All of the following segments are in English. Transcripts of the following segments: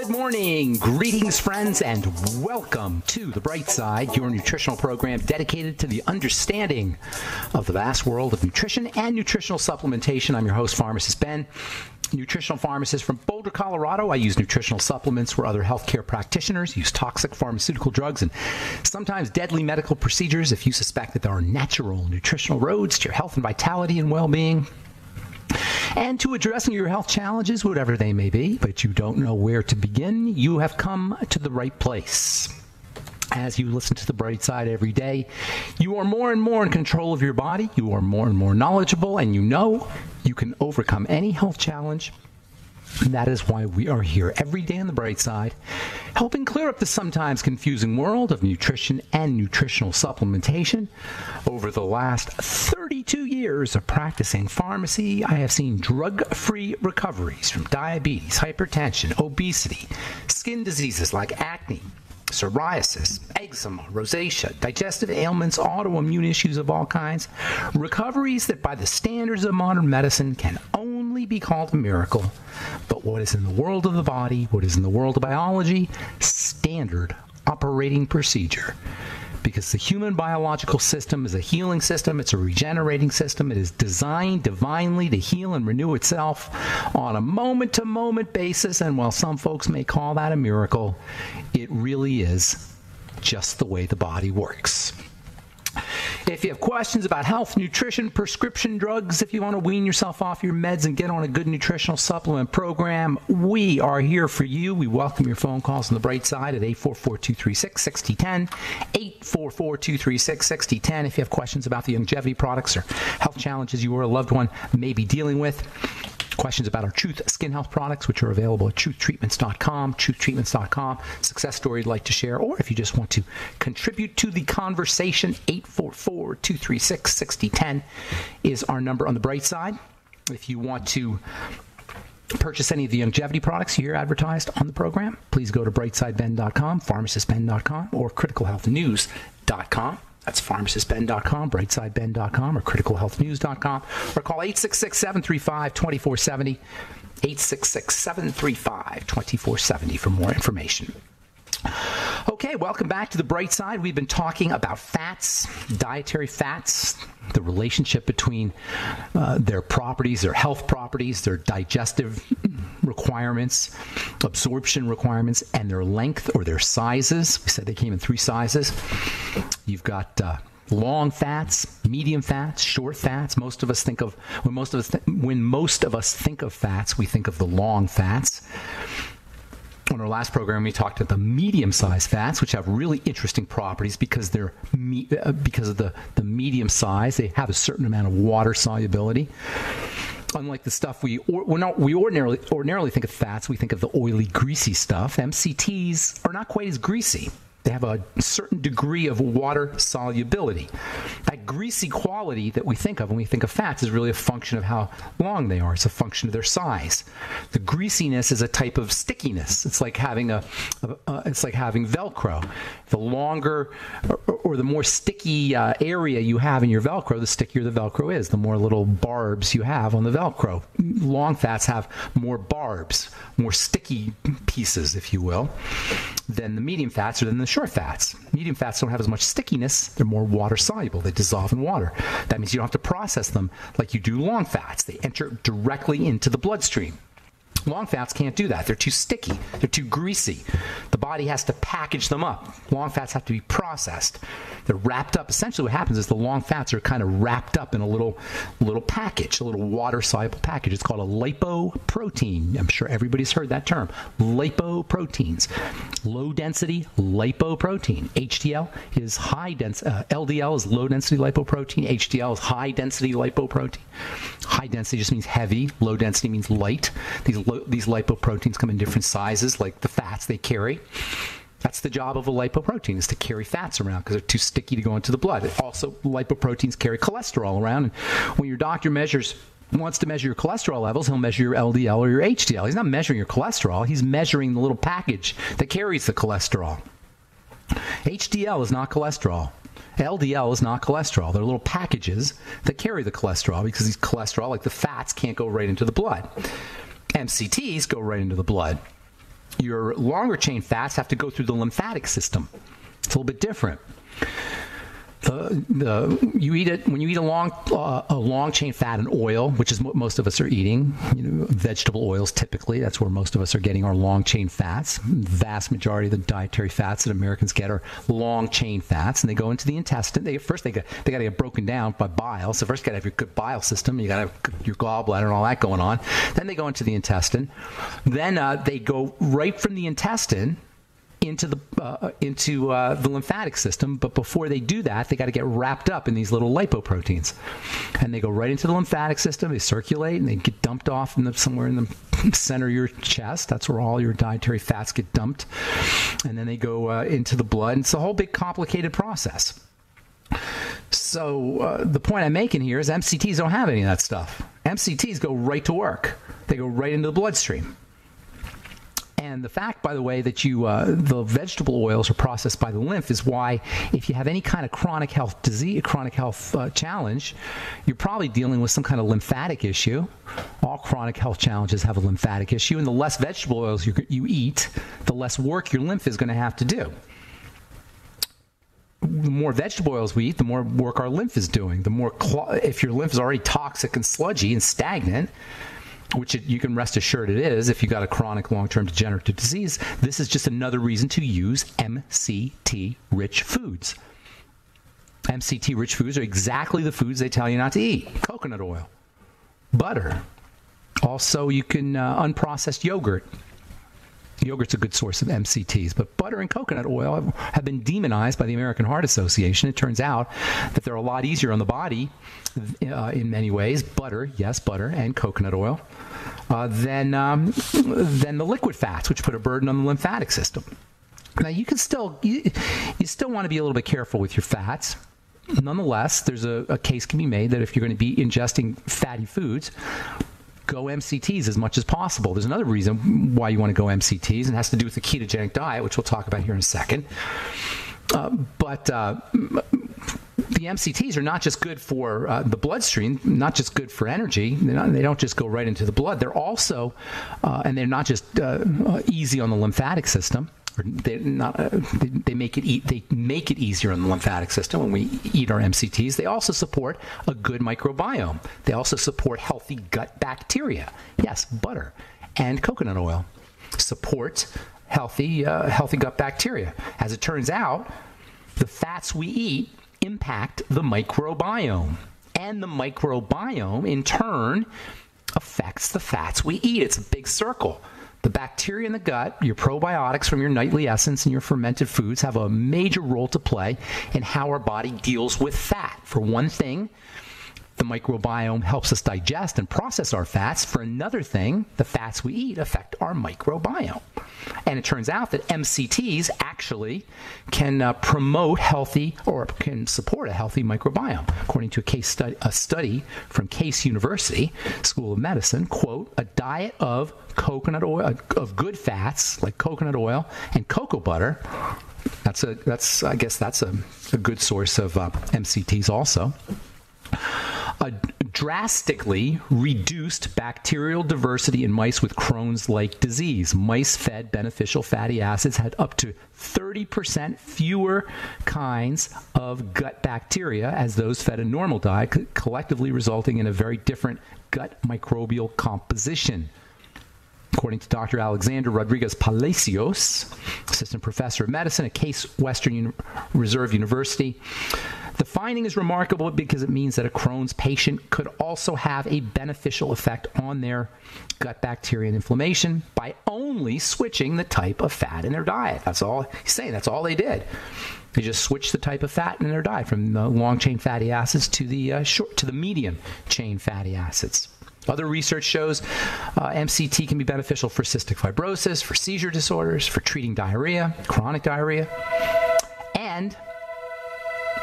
Good morning, greetings friends, and welcome to The Bright Side, your nutritional program dedicated to the understanding of the vast world of nutrition and nutritional supplementation. I'm your host, Pharmacist Ben, nutritional pharmacist from Boulder, Colorado. I use nutritional supplements where other healthcare practitioners use toxic pharmaceutical drugs and sometimes deadly medical procedures. If you suspect that there are natural nutritional roads to your health and vitality and well-being, and to addressing your health challenges, whatever they may be, but you don't know where to begin, you have come to the right place. As you listen to The Bright Side every day, you are more and more in control of your body, you are more and more knowledgeable, and you know you can overcome any health challenge. And that is why we are here every day on The Bright Side, helping clear up the sometimes confusing world of nutrition and nutritional supplementation. Over the last 32 years of practicing pharmacy, I have seen drug-free recoveries from diabetes, hypertension, obesity, skin diseases like acne, psoriasis, eczema, rosacea, digestive ailments, autoimmune issues of all kinds. Recoveries that by the standards of modern medicine can only be called a miracle. But what is in the world of the body, what is in the world of biology, standard operating procedure. Because the human biological system is a healing system, it's a regenerating system, it is designed divinely to heal and renew itself on a moment-to-moment basis, and while some folks may call that a miracle, it really is just the way the body works. If you have questions about health, nutrition, prescription drugs, if you want to wean yourself off your meds and get on a good nutritional supplement program, we are here for you. We welcome your phone calls on The Bright Side at 844-236-6010, 844-236-6010. If you have questions about the longevity products or health challenges you or a loved one may be dealing with, questions about our Truth Skin Health products, which are available at truthtreatments.com, truthtreatments.com, success story you'd like to share, or if you just want to contribute to the conversation, 844-236-6010 is our number on The Bright Side. If you want to purchase any of the longevity products you hear advertised on the program, please go to brightsideben.com, pharmacistben.com, or criticalhealthnews.com. That's pharmacistben.com, brightsideben.com, or criticalhealthnews.com, or call 866-735-2470, 866-735-2470 for more information. Okay, welcome back to The Bright Side. We've been talking about fats, dietary fats, the relationship between their properties, their health properties, their digestive requirements, absorption requirements, and their length or their sizes. We said they came in 3 sizes. You've got long fats, medium fats, short fats. When most of us think of fats, we think of the long fats. On our last program, we talked about the medium-sized fats, which have really interesting properties because they're because of the medium size. They have a certain amount of water solubility. Unlike the stuff we ordinarily think of fats, we think of the oily, greasy stuff. MCTs are not quite as greasy. They have a certain degree of water solubility. That greasy quality that we think of when we think of fats is really a function of how long they are. It's a function of their size. The greasiness is a type of stickiness. It's like having it's like having Velcro. The longer or the more sticky area you have in your Velcro, the stickier the Velcro is. The more little barbs you have on the Velcro. Long fats have more barbs, more sticky pieces, if you will, than the medium fats or than the short fats. Medium fats don't have as much stickiness. They're more water soluble. They dissolve in water. That means you don't have to process them like you do long fats. They enter directly into the bloodstream. Long fats can't do that. They're too sticky. They're too greasy. The body has to package them up. Long fats have to be processed. They're wrapped up. Essentially what happens is the long fats are kind of wrapped up in a little package, a little water-soluble package. It's called a lipoprotein. I'm sure everybody's heard that term. Lipoproteins. Low-density lipoprotein. HDL is high-density. LDL is low-density lipoprotein. HDL is high-density lipoprotein. High density just means heavy. Low density means light. These lipoproteins come in different sizes, like the fats they carry. That's the job of a lipoprotein, is to carry fats around because they're too sticky to go into the blood. Also, lipoproteins carry cholesterol around. And when your doctor wants to measure your cholesterol levels, he'll measure your LDL or your HDL. He's not measuring your cholesterol. He's measuring the little package that carries the cholesterol. HDL is not cholesterol. LDL is not cholesterol. They're little packages that carry the cholesterol because these cholesterol, like the fats, can't go right into the blood. MCTs go right into the blood. Your longer chain fats have to go through the lymphatic system. It's a little bit different. When you eat a long chain fat and oil, which is what most of us are eating, vegetable oils typically. That's where most of us are getting our long chain fats. The vast majority of the dietary fats that Americans get are long chain fats, and they go into the intestine. They got to get broken down by bile. So first, you got to have your good bile system. You got to have your gallbladder and all that going on. Then they go into the intestine. Then they go right from the intestine into the lymphatic system, but before they do that, they got to get wrapped up in these little lipoproteins, and they go right into the lymphatic system. They circulate and they get dumped off somewhere in the center of your chest. That's where all your dietary fats get dumped, and then they go into the blood. And it's a whole big complicated process. So the point I'm making here is MCTs don't have any of that stuff. MCTs go right to work. They go right into the bloodstream. And the fact, by the way, that the vegetable oils are processed by the lymph is why, if you have any kind of chronic health disease, chronic health challenge, you're probably dealing with some kind of lymphatic issue. All chronic health challenges have a lymphatic issue, and the less vegetable oils you eat, the less work your lymph is going to have to do. The more vegetable oils we eat, the more work our lymph is doing. The more if your lymph is already toxic and sludgy and stagnant, which you can rest assured it is if you've got a chronic long-term degenerative disease, this is just another reason to use MCT-rich foods. MCT-rich foods are exactly the foods they tell you not to eat. Coconut oil, butter. Also, you can unprocessed yogurt. Yogurt's a good source of MCTs, but butter and coconut oil have been demonized by the American Heart Association. It turns out that they're a lot easier on the body in many ways, butter and coconut oil, than the liquid fats, which put a burden on the lymphatic system. Now, you still want to be a little bit careful with your fats. Nonetheless, there's a case can be made that if you're going to be ingesting fatty foods, go MCTs as much as possible. There's another reason why you want to go MCTs, and it has to do with the ketogenic diet, which we'll talk about here in a second. But the MCTs are not just good for the bloodstream, not just good for energy. They don't just go right into the blood. They're also, and they're not just easy on the lymphatic system. They make it easier on the lymphatic system when we eat our MCTs. They also support a good microbiome. They also support healthy gut bacteria. Yes, butter and coconut oil support healthy gut bacteria. As it turns out, the fats we eat impact the microbiome, and the microbiome in turn affects the fats we eat. It's a big circle. The bacteria in the gut, your probiotics from your nightly essence and your fermented foods have a major role to play in how our body deals with fat. For one thing, the microbiome helps us digest and process our fats. For another thing, the fats we eat affect our microbiome. And it turns out that MCTs actually can promote healthy, or can support a healthy microbiome. According to a study from Case University School of Medicine, quote, a diet of coconut oil, of good fats like coconut oil and cocoa butter, I guess that's a good source of MCTs also. Drastically reduced bacterial diversity in mice with Crohn's-like disease. Mice fed beneficial fatty acids had up to 30% fewer kinds of gut bacteria as those fed a normal diet, collectively resulting in a very different gut microbial composition. According to Dr. Alexander Rodriguez Palacios, assistant professor of medicine at Case Western Reserve University, the finding is remarkable because it means that a Crohn's patient could also have a beneficial effect on their gut bacteria and inflammation by only switching the type of fat in their diet. That's all he's saying. That's all they did. They just switched the type of fat in their diet from the long-chain fatty acids to the medium-chain fatty acids. Other research shows MCT can be beneficial for cystic fibrosis, for seizure disorders, for treating diarrhea, chronic diarrhea, and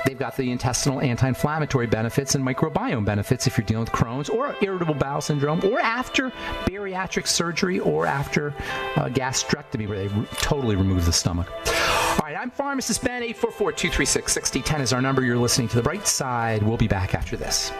they've got the intestinal anti-inflammatory benefits and microbiome benefits if you're dealing with Crohn's or irritable bowel syndrome, or after bariatric surgery, or after gastrectomy where they totally remove the stomach. All right, I'm Pharmacist Ben. 844-236-6010 is our number. You're listening to The Bright Side. We'll be back after this.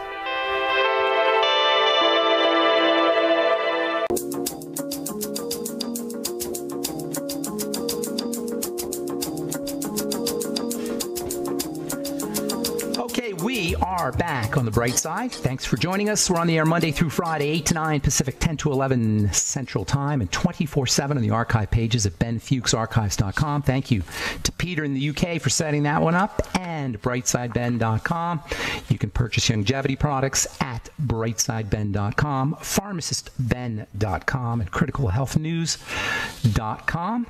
are back on the bright side. Thanks for joining us. We're on the air Monday through Friday, 8 to 9 Pacific, 10 to 11 Central Time, and 24/7 on the archive pages at benfuchsarchives.com. Thank you to Peter in the UK for setting that one up, and brightsideben.com. You can purchase longevity products at brightsideben.com, pharmacistben.com, and criticalhealthnews.com.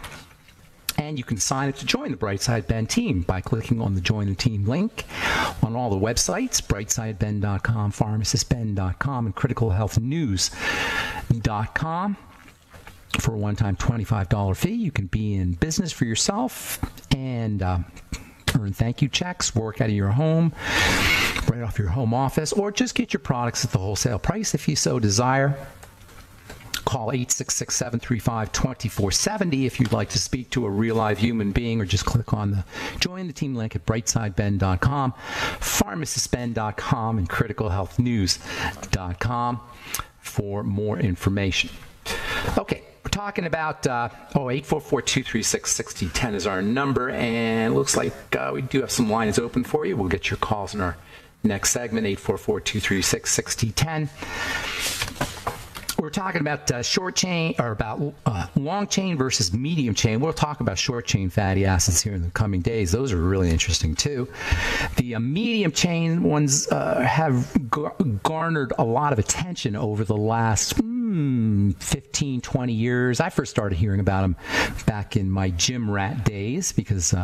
And you can sign up to join the Brightside Ben team by clicking on the Join the Team link on all the websites, brightsideben.com, pharmacistben.com, and criticalhealthnews.com. For a one-time $25 fee, you can be in business for yourself and earn thank you checks, work out of your home, right off your home office, or just get your products at the wholesale price if you so desire. Call 866-735-2470 if you'd like to speak to a real live human being, or just click on the Join the Team link at brightsideben.com, pharmacistben.com, and criticalhealthnews.com for more information. Okay, we're talking about 844-236-6010 is our number, and it looks like we do have some lines open for you. We'll get your calls in our next segment, 844-236-6010. We're talking about short chain, or about long chain versus medium chain. We'll talk about short chain fatty acids here in the coming days. Those are really interesting too. The medium chain ones have garnered a lot of attention over the last 15, 20 years. I first started hearing about them back in my gym rat days because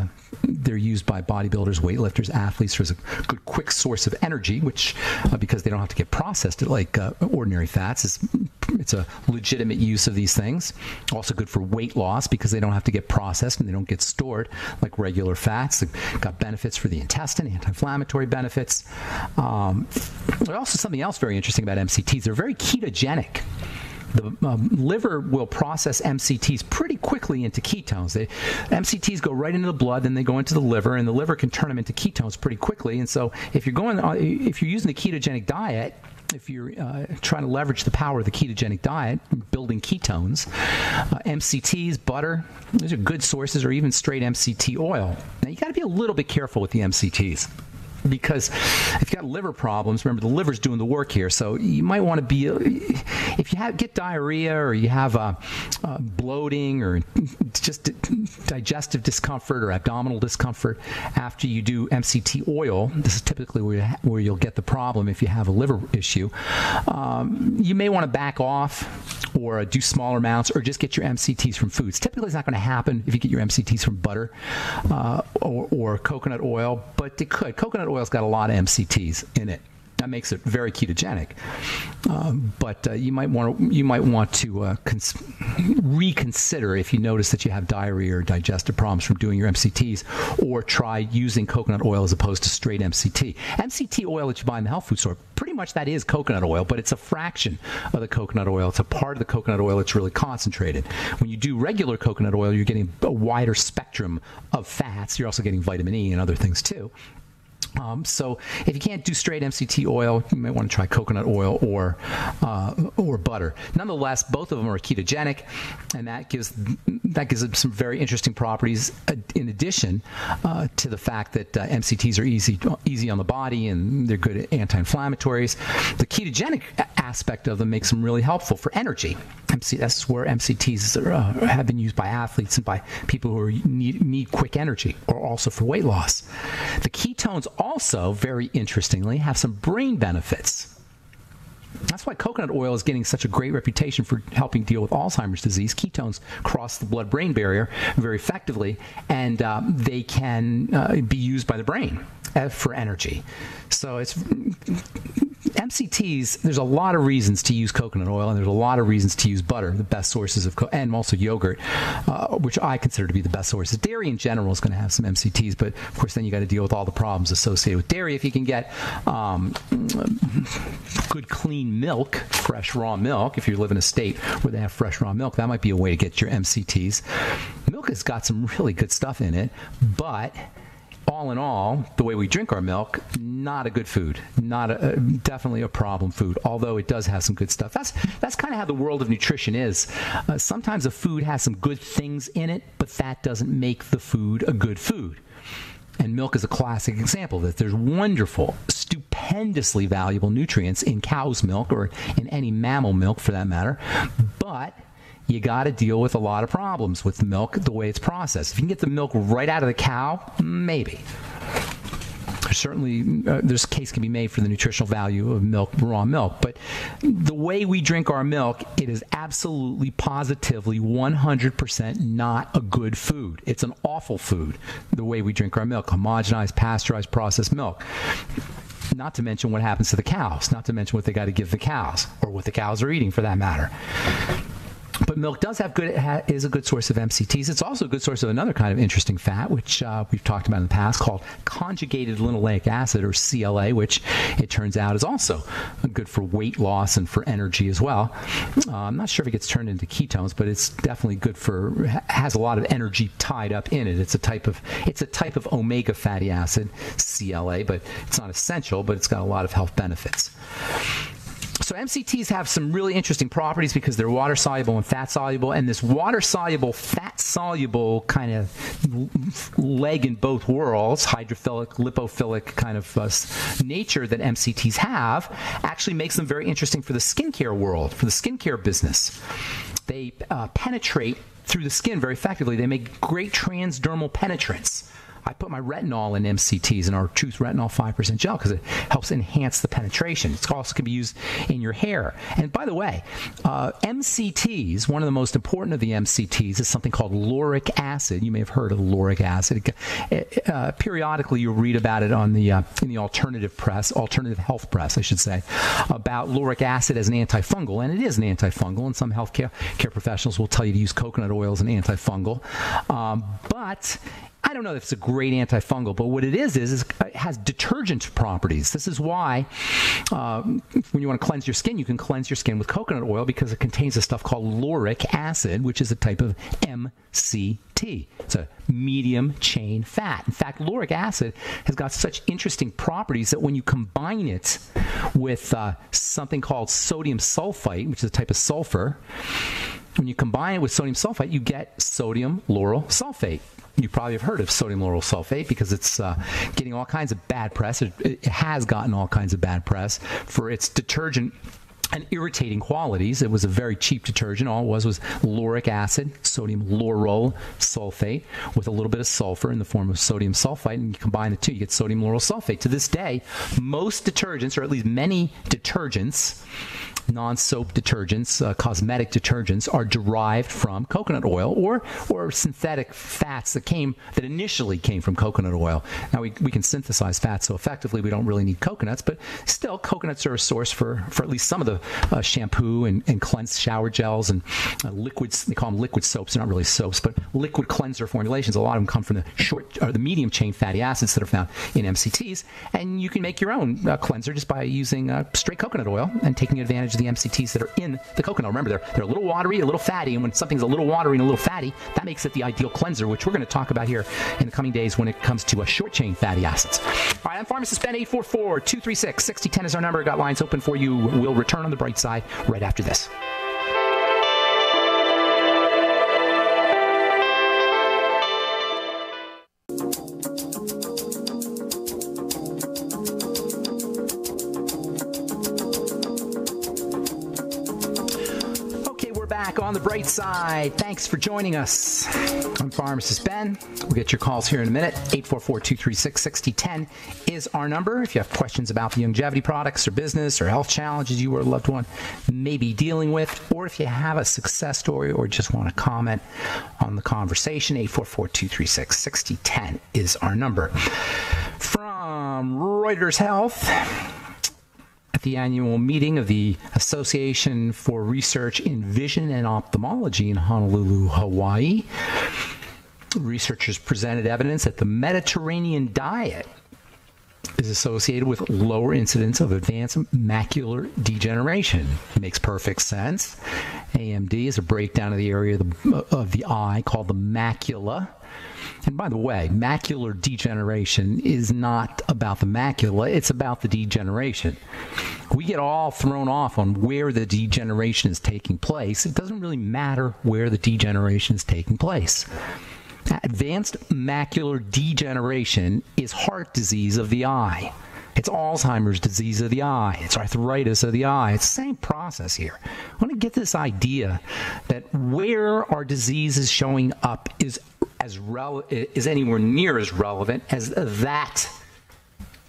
they're used by bodybuilders, weightlifters, athletes as a good quick source of energy, which because they don't have to get processed like ordinary fats, it's a legitimate use of these things. Also good for weight loss because they don't have to get processed and they don't get stored like regular fats. They've got benefits for the intestine, anti-inflammatory benefits. There's also something else very interesting about MCTs. They're very ketogenic. The liver will process MCTs pretty quickly into ketones. MCTs go right into the blood, then they go into the liver, and the liver can turn them into ketones pretty quickly. And so if you're using the ketogenic diet, if you're trying to leverage the power of the ketogenic diet, building ketones, MCTs, butter, those are good sources, or even straight MCT oil. Now, you got to be a little bit careful with the MCTs, because if you've got liver problems, remember the liver's doing the work here. So you might want to be, if you get diarrhea, or you have bloating, or just digestive discomfort or abdominal discomfort after you do MCT oil, this is typically where you'll get the problem if you have a liver issue. You may want to back off, or do smaller amounts, or just get your MCTs from foods. Typically, it's not going to happen if you get your MCTs from butter or coconut oil, but it could. Coconut oil's got a lot of MCTs in it. That makes it very ketogenic. But you might want to reconsider if you notice that you have diarrhea or digestive problems from doing your MCTs, or try using coconut oil as opposed to straight MCT. MCT oil that you buy in the health food store, pretty much that is coconut oil, but it's a fraction of the coconut oil. It's a part of the coconut oil that's really concentrated. When you do regular coconut oil, you're getting a wider spectrum of fats. You're also getting vitamin E and other things too. So if you can't do straight MCT oil, you might want to try coconut oil or butter. Nonetheless, both of them are ketogenic, and that gives them some very interesting properties. In addition to the fact that MCTs are easy on the body and they're good anti-inflammatories, the ketogenic aspect of them makes them really helpful for energy. That's where MCTs have been used by athletes and by people who need quick energy, or also for weight loss. The ketones also, very interestingly, have some brain benefits. That's why coconut oil is getting such a great reputation for helping deal with Alzheimer's disease. Ketones cross the blood-brain barrier very effectively, and they can be used by the brain for energy. So it's MCTs, there's a lot of reasons to use coconut oil, and there's a lot of reasons to use butter, the best sources of, and also yogurt, which I consider to be the best sources. Dairy in general is going to have some MCTs, but of course then you got to deal with all the problems associated with dairy. If you can get good clean milk, fresh raw milk, if you live in a state where they have fresh raw milk, that might be a way to get your MCTs. Milk has got some really good stuff in it, but all in all, the way we drink our milk, not a good food. Definitely a problem food, although it does have some good stuff. That's kind of how the world of nutrition is. Sometimes a food has some good things in it, but that doesn't make the food a good food. And milk is a classic example of that. There's wonderful, stupendously valuable nutrients in cow's milk or in any mammal milk for that matter. But you got to deal with a lot of problems with the milk, the way it's processed. If you can get the milk right out of the cow, maybe. Certainly, there's a case can be made for the nutritional value of milk, raw milk. But the way we drink our milk, it is absolutely, positively, 100% not a good food. It's an awful food, the way we drink our milk. Homogenized, pasteurized, processed milk. Not to mention what happens to the cows. Not to mention what they got to give the cows, or what the cows are eating for that matter. But milk does have is a good source of MCTs. It's also a good source of another kind of interesting fat, which we've talked about in the past, called conjugated linoleic acid, or CLA, which it turns out is also good for weight loss and for energy as well. I'm not sure if it gets turned into ketones, but it's definitely good has a lot of energy tied up in it. It's a type of omega fatty acid, CLA, but it's not essential, but it's got a lot of health benefits. So MCTs have some really interesting properties because they're water-soluble and fat-soluble, and this water-soluble, fat-soluble kind of leg in both worlds, hydrophilic, lipophilic kind of nature that MCTs have, actually makes them very interesting for the skincare world, for the skincare business. They penetrate through the skin very effectively. They make great transdermal penetrants. I put my retinol in MCTs, in our Truth Retinol 5% gel, because it helps enhance the penetration. It also can be used in your hair. And by the way, MCTs, one of the most important of the MCTs is something called lauric acid. You may have heard of lauric acid. Periodically, you'll read about it on in the alternative health press, I should say, about lauric acid as an antifungal. And it is an antifungal, and some healthcare professionals will tell you to use coconut oil as an antifungal. But I don't know if it's a great antifungal, but what it is it has detergent properties. This is why when you want to cleanse your skin, you can cleanse your skin with coconut oil, because it contains a stuff called lauric acid, which is a type of MCT. It's a medium chain fat. In fact, lauric acid has got such interesting properties that when you combine it with something called sodium sulfite, which is a type of sulfur, when you combine it with sodium sulfite, you get sodium lauryl sulfate. You probably have heard of sodium lauryl sulfate because it's getting all kinds of bad press. It has gotten all kinds of bad press for its detergent and irritating qualities. It was a very cheap detergent. All it was lauric acid, sodium lauryl sulfate, with a little bit of sulfur in the form of sodium sulfite, and you combine the two, you get sodium lauryl sulfate. To this day, most detergents, or at least many detergents, non-soap detergents, cosmetic detergents, are derived from coconut oil or synthetic fats that initially came from coconut oil. Now we can synthesize fats so effectively we don't really need coconuts, but still coconuts are a source for at least some of the shampoo and cleanse shower gels and liquids. They call them liquid soaps. They're not really soaps, but liquid cleanser formulations. A lot of them come from the medium chain fatty acids that are found in MCTs, and you can make your own cleanser just by using straight coconut oil and taking advantage of the MCTs that are in the coconut. Remember, they're a little watery, a little fatty, and when something's a little watery and a little fatty, that makes it the ideal cleanser, which we're going to talk about here in the coming days when it comes to short-chain fatty acids. All right, I'm Pharmacist Ben. 844-236-6010 is our number. Got lines open for you. We'll return on the bright side right after this. On the bright side, thanks for joining us. I'm Pharmacist Ben. We'll get your calls here in a minute. 844-236-6010 is our number. If you have questions about the longevity products or business or health challenges you or a loved one may be dealing with, or if you have a success story or just want to comment on the conversation, 844-236-6010 is our number. From Reuters Health, at the annual meeting of the Association for Research in Vision and Ophthalmology in Honolulu, Hawaii, researchers presented evidence that the Mediterranean diet is associated with lower incidence of advanced macular degeneration. It makes perfect sense. AMD is a breakdown of the area of the eye called the macula. And by the way, macular degeneration is not about the macula, it's about the degeneration. We get all thrown off on where the degeneration is taking place. It doesn't really matter where the degeneration is taking place. Advanced macular degeneration is heart disease of the eye. It's Alzheimer's disease of the eye. It's arthritis of the eye. It's the same process here. I want to get this idea that where our disease is showing up is anywhere near as relevant as that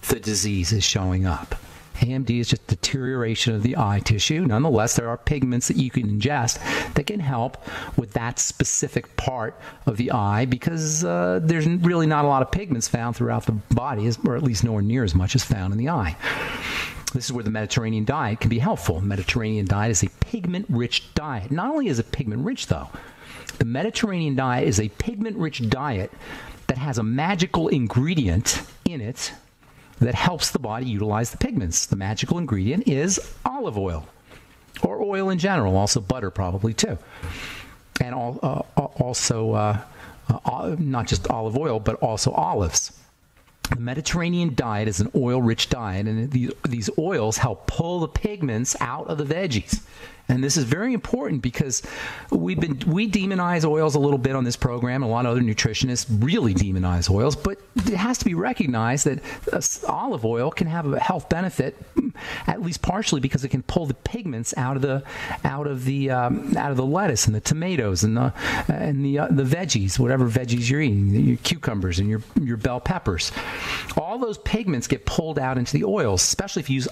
the disease is showing up. AMD is just deterioration of the eye tissue. Nonetheless, there are pigments that you can ingest that can help with that specific part of the eye because there's really not a lot of pigments found throughout the body, or at least nowhere near as much as found in the eye. This is where the Mediterranean diet can be helpful. The Mediterranean diet is a pigment-rich diet. Not only is it pigment-rich, though, the Mediterranean diet is a pigment-rich diet that has a magical ingredient in it that helps the body utilize the pigments. The magical ingredient is olive oil, or oil in general, also butter probably too. And also not just olive oil, but also olives. The Mediterranean diet is an oil-rich diet, and these oils help pull the pigments out of the veggies. And this is very important because we demonize oils a little bit on this program. A lot of other nutritionists really demonize oils, but it has to be recognized that olive oil can have a health benefit, at least partially, because it can pull the pigments out of the lettuce and the tomatoes and the veggies, whatever veggies you're eating, your cucumbers and your bell peppers. All those pigments get pulled out into the oils, especially if you use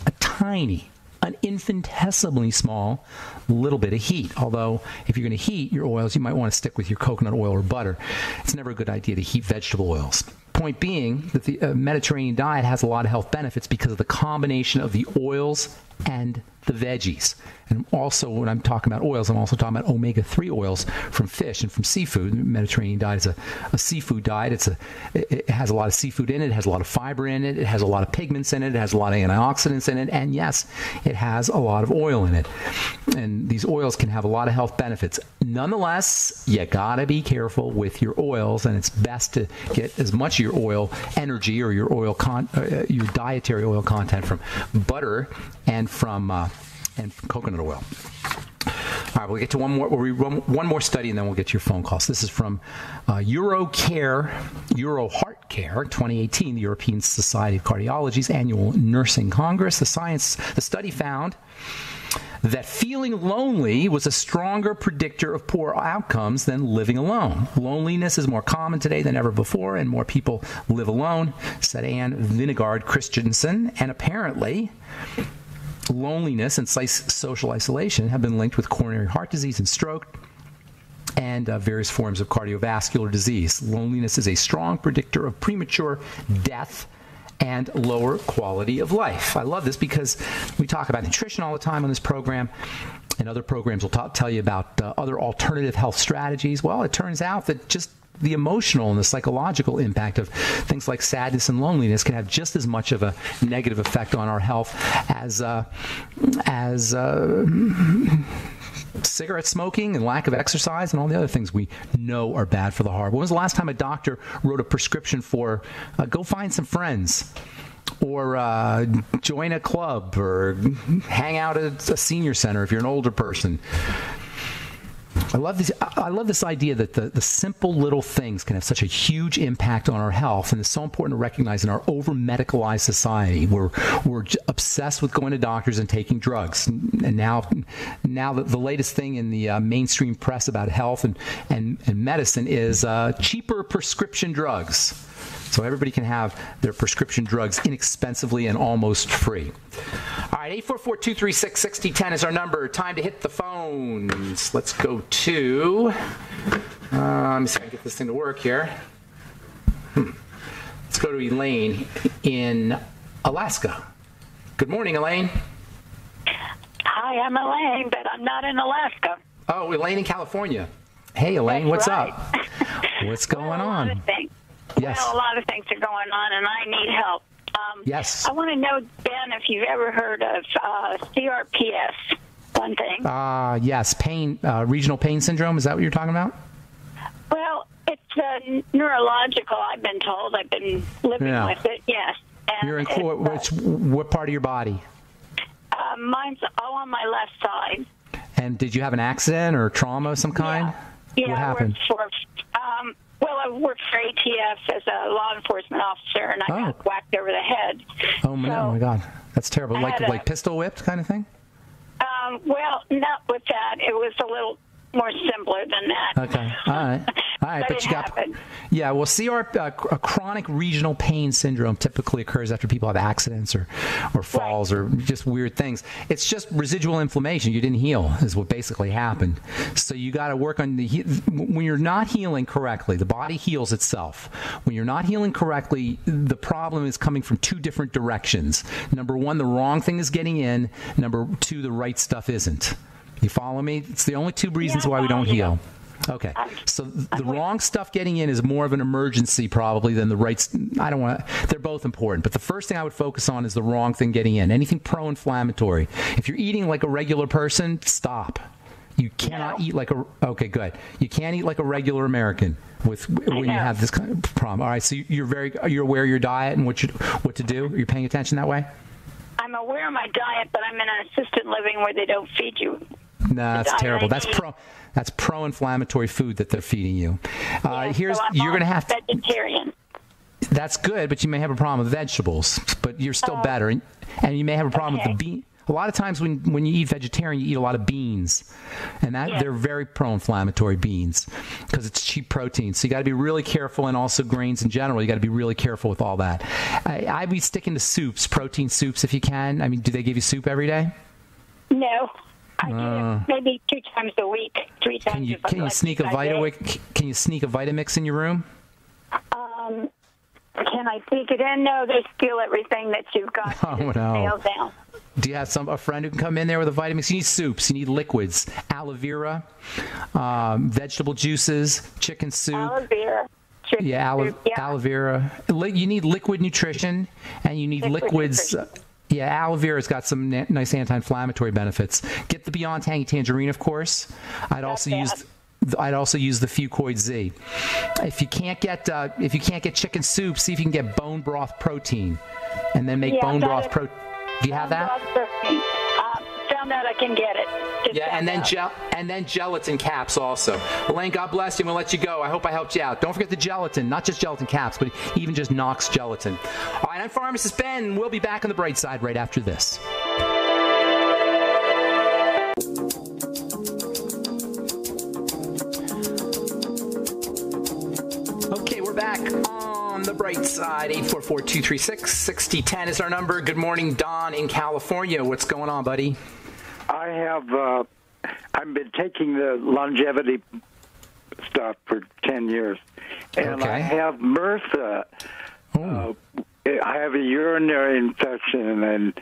an infinitesimally small little bit of heat. Although, if you're going to heat your oils, you might want to stick with your coconut oil or butter. It's never a good idea to heat vegetable oils. Point being that the Mediterranean diet has a lot of health benefits because of the combination of the oils and the veggies. And also, when I'm talking about oils, I'm also talking about omega-3 oils from fish and from seafood. The Mediterranean diet is a seafood diet. It has a lot of seafood in it. It has a lot of fiber in it. It has a lot of pigments in it. It has a lot of antioxidants in it. And yes, it has a lot of oil in it. And these oils can have a lot of health benefits. Nonetheless, you gotta be careful with your oils, and it's best to get as much of your oil energy or your dietary oil content from butter and from coconut oil. All right, we'll get to one more study, and then we'll get to your phone calls. This is from Euro Heart Care 2018, the European Society of Cardiology's annual nursing congress. The study found that feeling lonely was a stronger predictor of poor outcomes than living alone. Loneliness is more common today than ever before, and more people live alone, said Anne Vinegard Christensen. And apparently, loneliness and social isolation have been linked with coronary heart disease and stroke and various forms of cardiovascular disease. Loneliness is a strong predictor of premature death and lower quality of life. I love this because we talk about nutrition all the time on this program, and other programs will tell you about other alternative health strategies. Well, it turns out that just the emotional and the psychological impact of things like sadness and loneliness can have just as much of a negative effect on our health as cigarette smoking and lack of exercise and all the other things we know are bad for the heart. When was the last time a doctor wrote a prescription for go find some friends, or join a club, or hang out at a senior center if you're an older person? I love this idea that the simple little things can have such a huge impact on our health, and it's so important to recognize in our over-medicalized society where we're obsessed with going to doctors and taking drugs. And now the latest thing in the mainstream press about health and medicine is cheaper prescription drugs. So everybody can have their prescription drugs inexpensively and almost free. All right, 844-236-6010 is our number. Time to hit the phones. Let's go to, let me see if I can get this thing to work here. Let's go to Elaine in Alaska. Good morning, Elaine. Hi, I'm Elaine, but I'm not in Alaska. Oh, Elaine in California. Hey, Elaine, what's up? What's going on? A lot of things. Yes. Well, a lot of things are going on, and I need help. Yes. I want to know, Ben, if you've ever heard of CRPS, one thing. Yes, regional pain syndrome. Is that what you're talking about? Well, it's neurological, I've been told. I've been living with it, yes. And you're in what part of your body? Mine's all on my left side. And did you have an accident or trauma of some kind? Yeah. What happened? Well, I worked for ATF as a law enforcement officer, and I got whacked over the head. Oh, my God. That's terrible. Like pistol whipped kind of thing? Well, not with that. It was a little more simpler than that. Okay. All right. But you happened. Yeah. Well, a chronic regional pain syndrome typically occurs after people have accidents or falls or just weird things. It's just residual inflammation. You didn't heal is what basically happened. So you got to work on when you're not healing correctly, the body heals itself. When you're not healing correctly, the problem is coming from two different directions. Number one, the wrong thing is getting in. Number two, the right stuff isn't. You follow me? It's the only two reasons why we don't heal. Okay. So the wrong stuff getting in is more of an emergency probably than the right. They're both important. But the first thing I would focus on is the wrong thing getting in. Anything pro-inflammatory. If you're eating like a regular person, stop. You cannot eat like okay, good. You can't eat like a regular American when you have this kind of problem. All right. So you're aware of your diet and what to do? Are you paying attention that way? I'm aware of my diet, but I'm in an assisted living where they don't feed you. No, that's terrible. That's pro-inflammatory food that they're feeding you. You're going to have vegetarian. That's good, but you may have a problem with vegetables. But you're still better, and you may have a problem with the bean. A lot of times when you eat vegetarian, you eat a lot of beans, and they're very pro-inflammatory beans because it's cheap protein. So you got to be really careful, and also grains in general. You got to be really careful with all that. I'd be sticking to soups, protein soups if you can. I mean, do they give you soup every day? No. I do maybe 2 times a week, 3 times. Can you sneak a Vitamix in your room? Can I sneak it in? No, they steal everything that you've got. Oh no! Nail down. Do you have a friend who can come in there with a Vitamix? You need soups. You need liquids, aloe vera, vegetable juices, chicken soup. Aloe vera. Aloe vera. You need liquid nutrition, and you need liquids. Aloe vera's got some nice anti-inflammatory benefits. Get the Beyond Tangy Tangerine, of course. I'd also use the Fucoid Z. If you can't get chicken soup, see if you can get bone broth protein, and then make bone broth protein. Do you have that? Found out I can get it. And then gelatin caps also. Elaine, God bless you. I'm gonna let you go. I hope I helped you out. Don't forget the gelatin, not just gelatin caps, but even just Knox gelatin. All right, I'm Pharmacist Ben. We'll be back on the bright side right after this. Okay, we're back on the bright side. 844-236-6010 is our number. Good morning, Don in California. What's going on, buddy? I've been taking the longevity stuff for 10 years, and I have MRSA. I have a urinary infection, and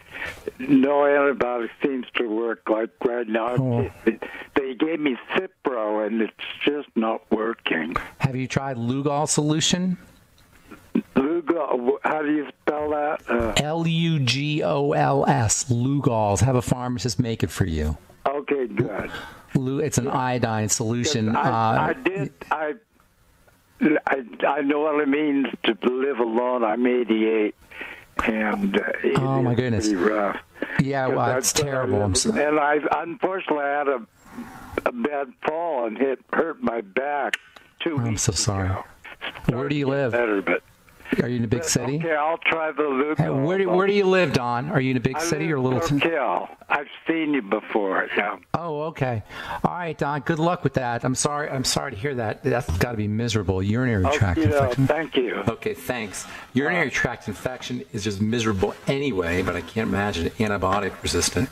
no antibiotic seems to work. Like right now, they gave me Cipro, and it's just not working. Have you tried Lugol solution? Lugol, how do you spell that? Lugols. Lugols. Have a pharmacist make it for you. Okay, good. It's an iodine solution. I know what it means to live alone. I'm 88, and oh my goodness, pretty rough. Yeah, well, it's terrible. And I unfortunately had a bad fall and hurt my back 2 weeks. I'm so sorry. Ago. Where do you live? Better, but are you in a big city? Okay, I'll try the Lugol. Hey, where do you live, Don? Are you in a big city or a little? I've seen you before. Yeah. Oh, okay. All right, Don. Good luck with that. I'm sorry to hear that. That's got to be miserable. Urinary tract infection. Thank you. Okay, thanks. Urinary tract infection is just miserable anyway, but I can't imagine antibiotic resistant.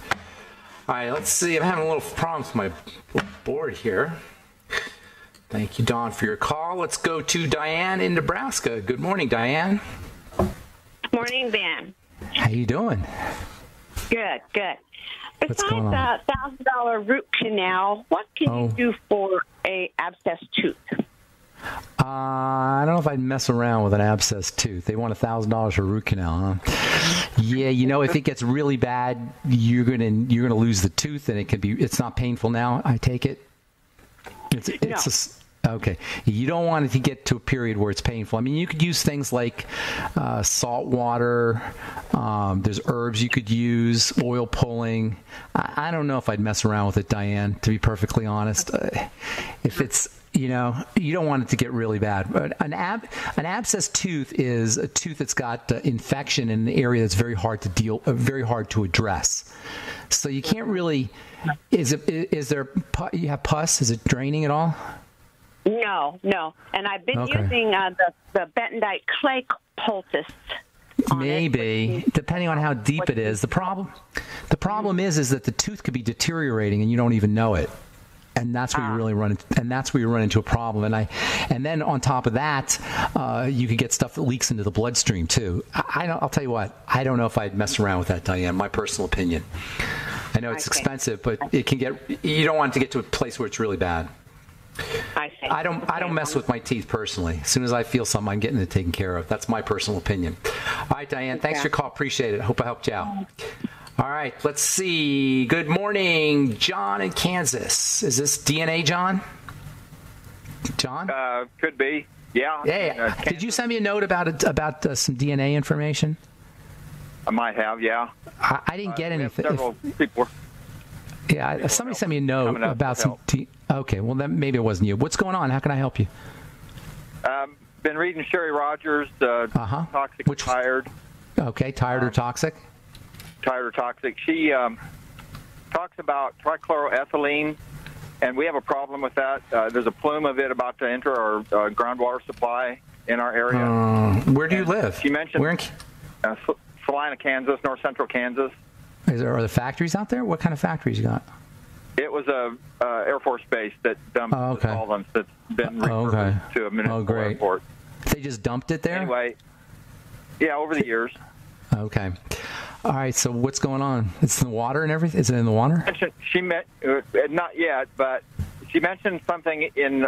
All right, let's see. I'm having a little problems with my board here. Thank you, Don, for your call. Let's go to Diane in Nebraska. Good morning, Diane. Morning, Ben. How you doing? Good. What's going on? Besides a $1,000 root canal, what can you do for a abscess tooth? I don't know if I'd mess around with an abscess tooth. They want $1,000 for a root canal, huh? Yeah, if it gets really bad, you're gonna lose the tooth, and it's not painful now. I take it. Okay. You don't want it to get to a period where it's painful. I mean, you could use things like salt water. There's herbs you could use, oil pulling. I don't know if I'd mess around with it, Diane, to be perfectly honest. If it's you don't want it to get really bad. But an abscess tooth is a tooth that's got infection in an area that's very hard to address. So you can't really. You have pus? Is it draining at all? No. And I've been using the bentonite clay poultice. Maybe, depending on how deep it is. The problem is that the tooth could be deteriorating and you don't even know it. And that's where you really run into a problem. And then on top of that, you could get stuff that leaks into the bloodstream too. I'll tell you what, I don't know if I'd mess around with that, Diane. My personal opinion. I know it's expensive, but you don't want it to get to a place where it's really bad. I don't mess with my teeth personally. As soon as I feel something, I'm getting it taken care of. That's my personal opinion. All right, Diane, thanks for your call. Appreciate it. Hope I helped you out. All right, let's see. Good morning, John in Kansas. Is this DNA, John? John? Could be. Yeah. Hey, did you send me a note about some DNA information? I might have, yeah. I didn't get anything. Several people. Yeah, somebody sent me a note about some. Okay, well then maybe it wasn't you. What's going on? How can I help you? Been reading Sherry Rogers, Toxic and Tired. Okay, tired or toxic? Tired or toxic. She talks about trichloroethylene, and we have a problem with that. There's a plume of it about to enter our groundwater supply in our area. Where do you live? She mentioned where in Salina, Kansas, north central Kansas. Are there factories out there? What kind of factories you got? It was a Air Force base that dumped solvents that's been repurposed to a municipal airport. They just dumped it there? Anyway, yeah, over the years. Okay. All right, so what's going on? It's in the water and everything? Is it in the water? Not yet, but she mentioned something in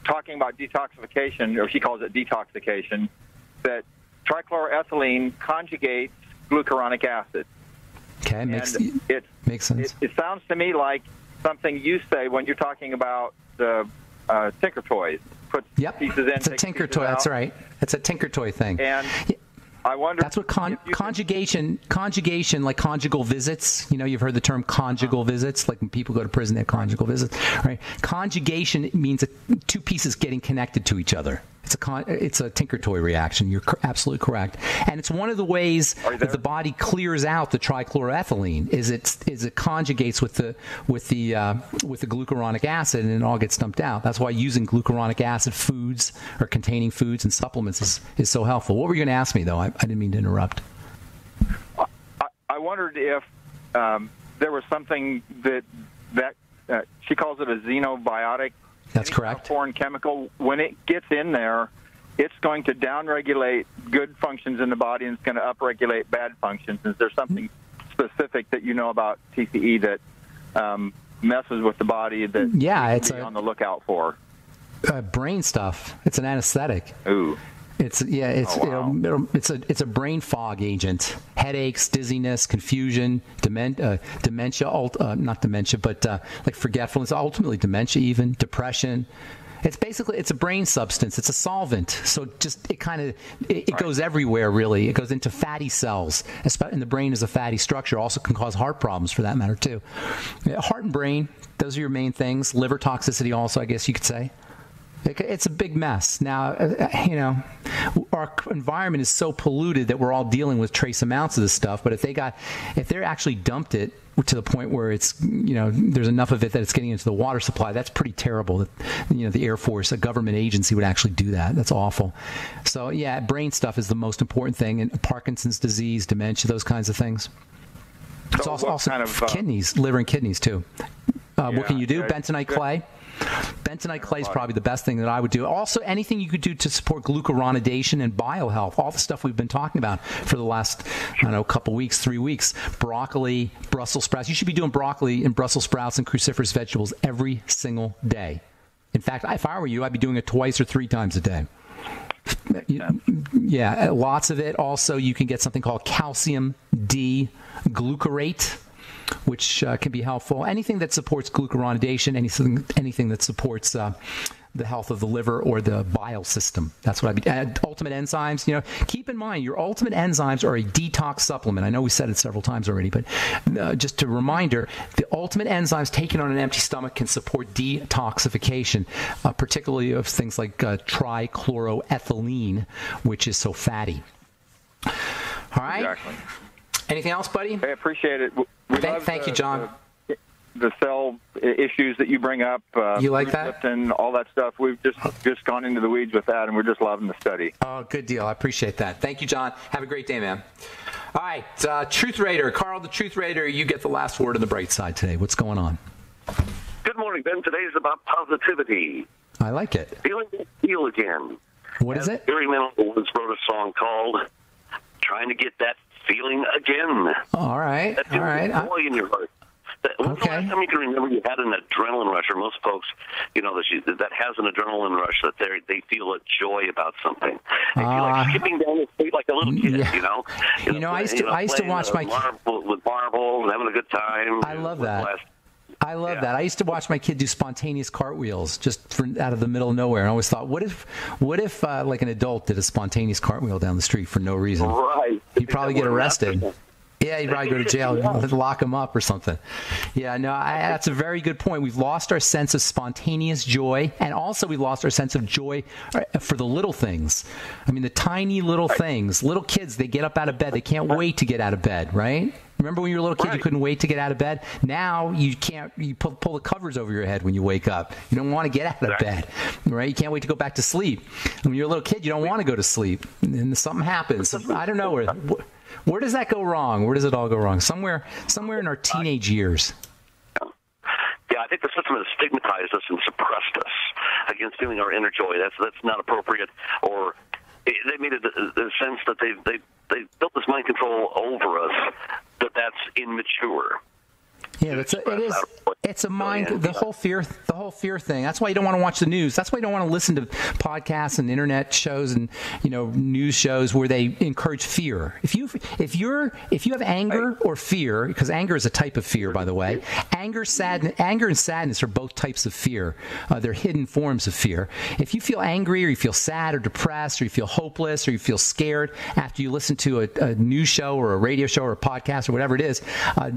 talking about detoxification, or she calls it detoxification, that trichloroethylene conjugates glucuronic acid. Okay, makes sense. It sounds to me like something you say when you're talking about the Tinker Toys. Put pieces in. It's a Tinker Toy. That's right. It's a Tinker Toy thing. And I wonder. That's what conjugation, like conjugal visits. You've heard the term conjugal visits, like when people go to prison, they have conjugal visits, right? Conjugation means two pieces getting connected to each other. It's a Tinker Toy reaction. You're absolutely correct, and it's one of the ways that the body clears out the trichloroethylene. Is it conjugates with the glucuronic acid, and it all gets dumped out. That's why using glucuronic acid foods or containing foods and supplements is so helpful. What were you going to ask me though? I didn't mean to interrupt. I wondered if there was something that she calls it a xenobiotic. That's correct. Foreign chemical. When it gets in there, it's going to downregulate good functions in the body and it's going to upregulate bad functions. Is there something specific that you know about TCE that messes with the body that you should be on the lookout for? Brain stuff. It's an anesthetic. Ooh. It's a brain fog agent. Headaches, dizziness, confusion, dementia, not dementia, but like forgetfulness, ultimately dementia even, depression. It's a brain substance. It's a solvent. So it goes everywhere really. It goes into fatty cells. And the brain is a fatty structure. Also can cause heart problems for that matter too. Heart and brain, those are your main things. Liver toxicity also, I guess you could say. It's a big mess. Now, our environment is so polluted that we're all dealing with trace amounts of this stuff. But if they're actually dumped it to the point where it's, there's enough of it that it's getting into the water supply, that's pretty terrible. That, the Air Force, a government agency, would actually do that. That's awful. So, yeah, brain stuff is the most important thing. And Parkinson's disease, dementia, those kinds of things. It's also kind of, kidneys, liver and kidneys, too. What can you do? Bentonite clay. Bentonite clay is probably the best thing that I would do. Also, anything you could do to support glucuronidation and biohealth, all the stuff we've been talking about for the last, couple weeks, 3 weeks. Broccoli, Brussels sprouts. You should be doing broccoli and Brussels sprouts and cruciferous vegetables every single day. In fact, if I were you, I'd be doing it 2 or 3 times a day. Yeah, lots of it. Also, you can get something called calcium D glucarate, which can be helpful. Anything that supports glucuronidation, anything that supports the health of the liver or the bile system. That's what I'd be. Ultimate Enzymes, keep in mind your Ultimate Enzymes are a detox supplement. I know we said it several times already, but just a reminder, the Ultimate Enzymes taken on an empty stomach can support detoxification, particularly of things like trichloroethylene, which is so fatty. All right. Exactly. Anything else, buddy? I appreciate it. Thank you, John. The cell issues that you bring up, you like that, and all that stuff. We've just gone into the weeds with that, and we're just loving the study. Oh, good deal. I appreciate that. Thank you, John. Have a great day, man. All right, Truth Raider, Carl, the Truth Raider. You get the last word on the bright side today. What's going on? Good morning, Ben. Today is about positivity. I like it. Feeling feel again. What is it? Gary Mantle once wrote a song called "Trying to Get That Feeling Again." All right. That feeling of joy in your heart. When's the last time you can remember you had an adrenaline rush? Or most folks, that has an adrenaline rush, that they feel a joy about something. They feel like skipping down the street like a little kid, yeah. I used to watch my with marbles and having a good time. I love that. I love that. I used to watch my kid do spontaneous cartwheels just out of the middle of nowhere, and I always thought, what if like an adult did a spontaneous cartwheel down the street for no reason? Right. He'd probably get arrested. Yeah, you'd probably go to jail, lock him up or something. Yeah, no, that's a very good point. We've lost our sense of spontaneous joy, and also we lost our sense of joy for the little things. I mean, the tiny little things. Little kids, they get up out of bed. They can't wait to get out of bed, right? Remember when you were a little kid, you couldn't wait to get out of bed? Now you can't. You pull the covers over your head when you wake up. You don't want to get out of bed, right? You can't wait to go back to sleep. When you're a little kid, you don't want to go to sleep. And something happens. I don't know where does that go wrong? Where does it all go wrong? Somewhere in our teenage years. Yeah, I think the system has stigmatized us and suppressed us against feeling our inner joy. That's not appropriate. Or they made it the sense that they built this mind control over us that's immature. Yeah, it's a mind. The whole fear thing. That's why you don't want to watch the news. That's why you don't want to listen to podcasts and internet shows and news shows where they encourage fear. If you have anger or fear, because anger is a type of fear, by the way. Anger and sadness are both types of fear. They're hidden forms of fear. If you feel angry or you feel sad or depressed or you feel hopeless or you feel scared after you listen to a news show or a radio show or a podcast or whatever it is,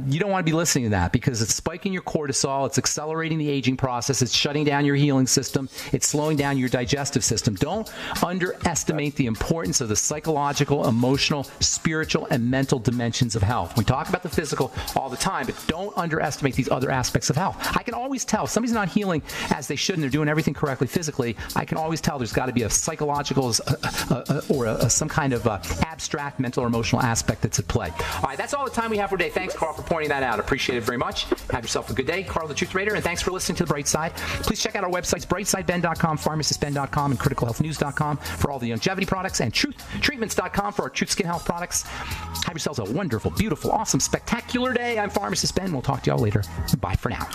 you don't want to be listening to that, because it's spiking your cortisol, it's accelerating the aging process, it's shutting down your healing system, it's slowing down your digestive system. Don't underestimate the importance of the psychological, emotional, spiritual, and mental dimensions of health. We talk about the physical all the time, but don't underestimate these other aspects of health. I can always tell if somebody's not healing as they should and they're doing everything correctly physically. I can always tell there's got to be a psychological or some kind of abstract mental or emotional aspect that's at play. All right, that's all the time we have for today. Thanks, Carl, for pointing that out. Appreciate it very much. Have yourself a good day. Carl, the Truth Raider, and thanks for listening to The Bright Side. Please check out our websites, brightsideben.com, pharmacistben.com, and criticalhealthnews.com for all the longevity products, and truthtreatments.com for our Truth Skin Health products. Have yourselves a wonderful, beautiful, awesome, spectacular day. I'm Pharmacist Ben. We'll talk to y'all later. Bye for now.